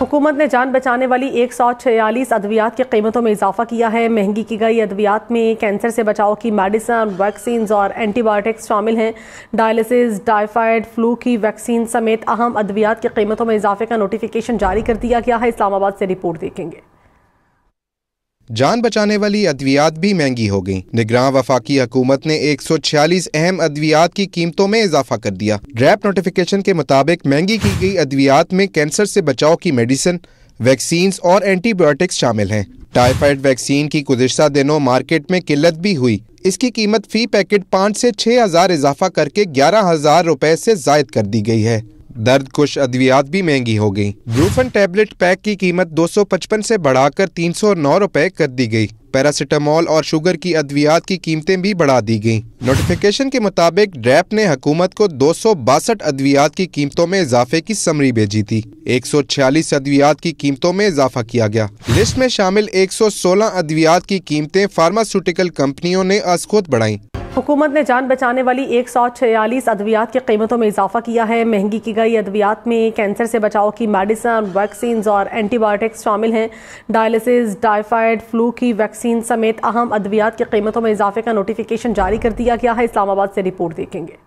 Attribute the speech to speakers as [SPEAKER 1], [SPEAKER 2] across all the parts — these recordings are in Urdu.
[SPEAKER 1] حکومت نے جان بچانے والی 146 ادویات کی قیمتوں میں اضافہ کیا ہے۔ مہنگی کی گئی ادویات میں کینسر سے بچاؤ کی میڈیسن، ویکسینز اور اینٹی بائیوٹکس شامل ہیں۔ ڈائلسس، ٹائیفائیڈ، فلو کی ویکسین سمیت اہم ادویات کی قیمتوں میں اضافے کا نوٹیفیکیشن جاری کر دیا گیا ہے۔ اسلام آباد سے رپورٹ دیکھیں گے۔
[SPEAKER 2] جان بچانے والی ادویات بھی مہنگی ہو گئیں۔ نگراں وفاقی حکومت نے 146 اہم ادویات کی قیمتوں میں اضافہ کر دیا۔ ڈریپ نوٹیفیکیشن کے مطابق مہنگی کی گئی ادویات میں کینسر سے بچاؤ کی میڈیسن، ویکسینز اور اینٹی بائیوٹکس شامل ہیں۔ ٹائیفائیڈ ویکسین کی گزشتہ دنوں مارکیٹ میں قلت بھی ہوئی۔ اس کی قیمت فی پیکٹ 5 سے 6 ہزار اضافہ کر کے 11,000 روپے سے زائد کر دی گئی ہے۔ درد کش ادویات بھی مہنگی ہو گئیں۔ بروفن ٹیبلٹ پیک کی قیمت 255 سے بڑھا کر 309 روپے کر دی گئی۔ پیراسیٹامول اور شوگر کی ادویات کی قیمتیں بھی بڑھا دی گئیں۔ نوٹیفیکیشن کے مطابق ڈریپ نے حکومت کو 262 ادویات کی قیمتوں میں اضافے کی سمری بھیجی تھی۔ 146 ادویات کی قیمتوں میں اضافہ کیا گیا۔ لسٹ میں شامل 116 ادویات کی قیمتیں فارماسیوٹیکل کمپنیوں نے از خود بڑھائیں۔
[SPEAKER 1] حکومت نے جان بچانے والی 146 ادویات کی قیمتوں میں اضافہ کیا ہے۔ مہنگی کی گئی ادویات میں کینسر سے بچاؤ کی میڈیسن، ویکسینز اور اینٹی بائیوٹکس شامل ہیں۔ ڈائلسس، ٹائیفائیڈ، فلو کی ویکسین سمیت اہم ادویات کی قیمتوں میں اضافے کا نوٹیفیکیشن جاری کر دیا گیا ہے۔ اسلام آباد سے رپورٹ دیکھیں گے۔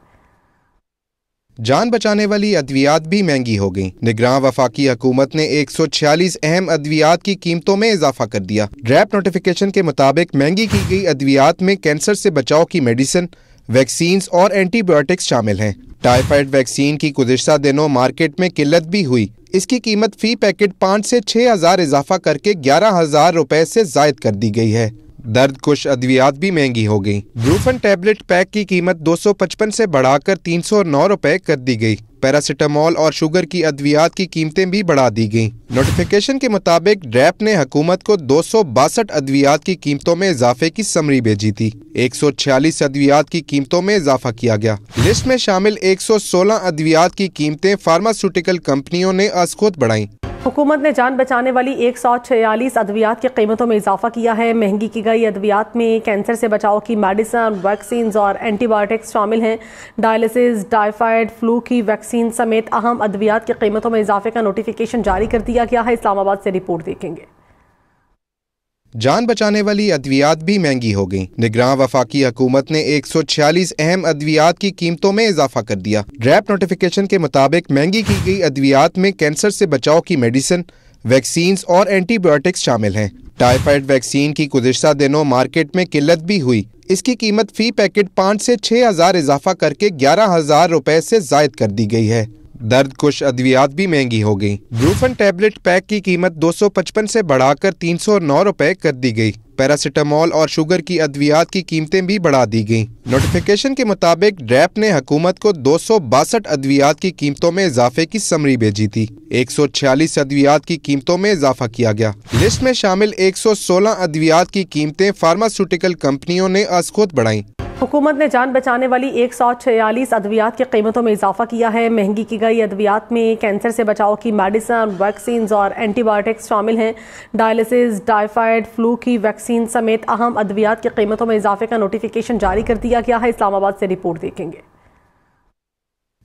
[SPEAKER 2] جان بچانے والی ادویات بھی مہنگی ہو گئیں۔ نگراں وفاقی حکومت نے 146 اہم ادویات کی قیمتوں میں اضافہ کر دیا۔ ڈریپ نوٹیفیکیشن کے مطابق مہنگی کی گئی ادویات میں کینسر سے بچاؤ کی میڈیسن، ویکسینز اور اینٹی بائیوٹکس شامل ہیں۔ ٹائیفائیڈ ویکسین کی گزشتہ دنوں مارکیٹ میں قلت بھی ہوئی۔ اس کی قیمت فی پیکٹ 5 سے 6 ہزار اضافہ کر کے 11,000 روپے سے زائد کر دی گئی ہے۔ درد کش ادویات بھی مہنگی ہو گئیں۔ بروفن ٹیبلٹ پیک کی قیمت 255 سے بڑھا کر 309 روپے کر دی گئی۔ پیراسیٹامول اور شوگر کی ادویات کی قیمتیں بھی بڑھا دی گئیں۔ نوٹیفیکیشن کے مطابق ڈریپ نے حکومت کو 262 ادویات کی قیمتوں میں اضافے کی سمری بھیجی تھی۔ 146 ادویات کی قیمتوں میں اضافہ کیا گیا۔ لسٹ میں شامل 116 ادویات کی قیمتیں فارماسیوٹیکل کمپنیوں نے از خود بڑھائیں۔
[SPEAKER 1] حکومت نے جان بچانے والی 146 ادویات کی قیمتوں میں اضافہ کیا ہے۔ مہنگی کی گئی ادویات میں کینسر سے بچاؤ کی میڈیسن، ویکسینز اور اینٹی بائیوٹکس شامل ہیں۔ ڈائلسس، ٹائیفائیڈ، فلو کی ویکسین سمیت اہم ادویات کی قیمتوں میں اضافے کا نوٹیفیکیشن جاری کر دیا گیا ہے۔ اسلام آباد سے رپورٹ دیکھیں گے۔
[SPEAKER 2] جان بچانے والی ادویات بھی مہنگی ہو گئیں۔ نگراں وفاقی حکومت نے 146 اہم ادویات کی قیمتوں میں اضافہ کر دیا۔ ڈریپ نوٹیفیکیشن کے مطابق مہنگی کی گئی ادویات میں کینسر سے بچاؤ کی میڈیسن، ویکسینز اور اینٹی بائیوٹکس شامل ہیں۔ ٹائیفائیڈ ویکسین کی گزشتہ دنوں مارکیٹ میں قلت بھی ہوئی۔ اس کی قیمت فی پیکٹ 5 سے 6 ہزار اضافہ کر کے 11,000 روپے سے زائد کر دی گئی ہے۔ درد کش ادویات بھی مہنگی ہو گئیں۔ بروفن ٹیبلٹ پیک کی قیمت 255 سے بڑھا کر 309 روپے کر دی گئی۔ پیراسیٹامول اور شوگر کی ادویات کی قیمتیں بھی بڑھا دی گئیں۔ نوٹیفیکیشن کے مطابق ڈریپ نے حکومت کو 262 ادویات کی قیمتوں میں اضافے کی سمری بھیجی تھی۔ 146 ادویات کی قیمتوں میں اضافہ کیا گیا۔ لسٹ میں شامل 116 ادویات کی قیمتیں فارماسیوٹیکل کمپنیوں نے از خود بڑھائیں۔
[SPEAKER 1] حکومت نے جان بچانے والی 146 ادویات کی قیمتوں میں اضافہ کیا ہے۔ مہنگی کی گئی ادویات میں کینسر سے بچاؤ کی میڈیسن، ویکسینز اور اینٹی بائیوٹکس شامل ہیں۔ ڈائلسس، ٹائیفائیڈ، فلو کی ویکسین سمیت اہم ادویات کی قیمتوں میں اضافے کا نوٹیفیکیشن جاری کر دیا گیا ہے۔ اسلام آباد سے رپورٹ دیکھیں گے۔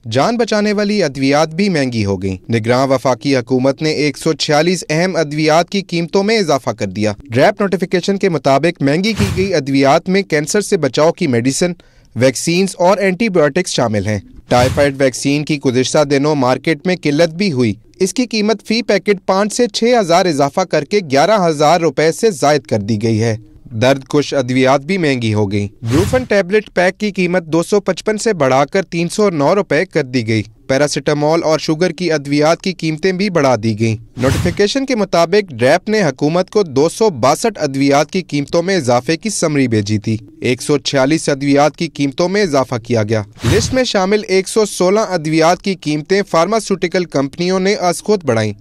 [SPEAKER 2] جان بچانے والی ادویات بھی مہنگی ہو گئیں۔ نگراں وفاقی حکومت نے 146 اہم ادویات کی قیمتوں میں اضافہ کر دیا۔ ڈریپ نوٹیفیکیشن کے مطابق مہنگی کی گئی ادویات میں کینسر سے بچاؤ کی میڈیسن، ویکسینز اور اینٹی بائیوٹکس شامل ہیں۔ ٹائیفائیڈ ویکسین کی گزشتہ دنوں مارکیٹ میں قلت بھی ہوئی۔ اس کی قیمت فی پیکٹ 5 سے 6 ہزار اضافہ کر کے 11,000 روپے سے زائد کر دی گئی ہے۔ درد کش ادویات بھی مہنگی ہو گئیں۔ بروفن ٹیبلٹ پیک کی قیمت 255 سے بڑھا کر 309 روپے کر دی گئی۔ پیراسیٹامول اور شوگر کی ادویات کی قیمتیں بھی بڑھا دی گئیں۔ نوٹیفیکیشن کے مطابق ڈریپ نے حکومت کو 262 ادویات کی قیمتوں میں اضافے کی سمری بھیجی تھی۔ 146 ادویات کی قیمتوں میں اضافہ کیا گیا۔ لسٹ میں شامل 116 ادویات کی قیمتیں فارماسیوٹیکل کمپنیوں نے از خود بڑھائیں۔